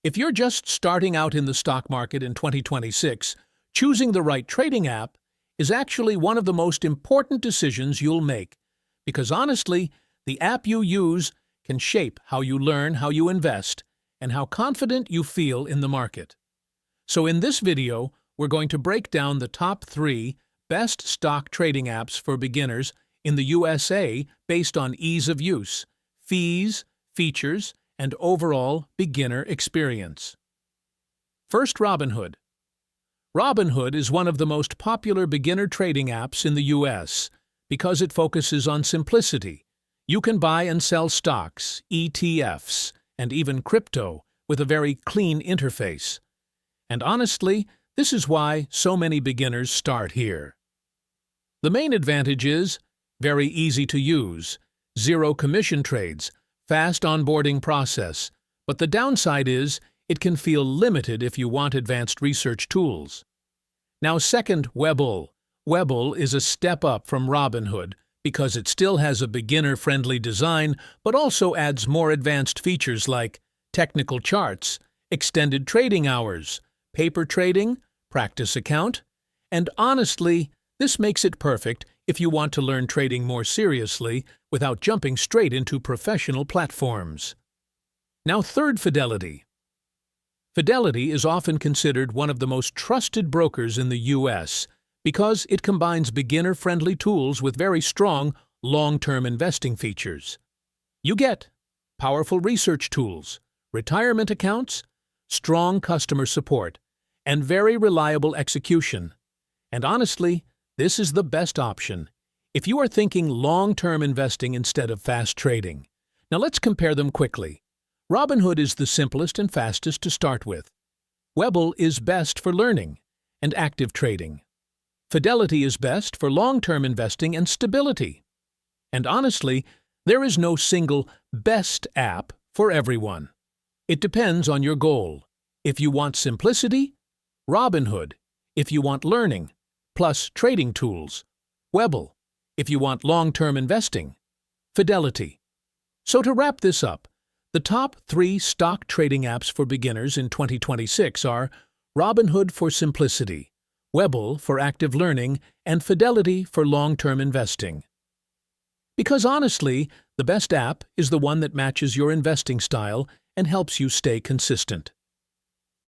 If you're just starting out in the stock market in 2026, choosing the right trading app is actually one of the most important decisions you'll make, because honestly, the app you use can shape how you learn, how you invest, and how confident you feel in the market. So in this video, we're going to break down the top 3 best stock trading apps for beginners in the USA based on ease of use, fees, features, and overall beginner experience. First, Robinhood. Robinhood is one of the most popular beginner trading apps in the US because it focuses on simplicity. You can buy and sell stocks, ETFs, and even crypto with a very clean interface. And honestly, this is why so many beginners start here. The main advantage is very easy to use, zero commission trades, fast onboarding process, but the downside is it can feel limited if you want advanced research tools. Now second, Webull. Webull is a step up from Robinhood because it still has a beginner-friendly design but also adds more advanced features like technical charts, extended trading hours, paper trading, practice account, and honestly, this makes it perfect if you want to learn trading more seriously without jumping straight into professional platforms. Now third, Fidelity. Fidelity is often considered one of the most trusted brokers in the US because it combines beginner-friendly tools with very strong, long-term investing features. You get powerful research tools, retirement accounts, strong customer support, and very reliable execution. And honestly, this is the best option if you are thinking long-term investing instead of fast trading. Now let's compare them quickly. Robinhood is the simplest and fastest to start with. Webull is best for learning and active trading. Fidelity is best for long-term investing and stability. And honestly, there is no single best app for everyone. It depends on your goal. If you want simplicity, Robinhood. If you want learning, plus trading tools, Webull. If you want long-term investing, Fidelity. So to wrap this up, the top 3 stock trading apps for beginners in 2026 are Robinhood for simplicity, Webull for active learning, and Fidelity for long-term investing. Because honestly, the best app is the one that matches your investing style and helps you stay consistent.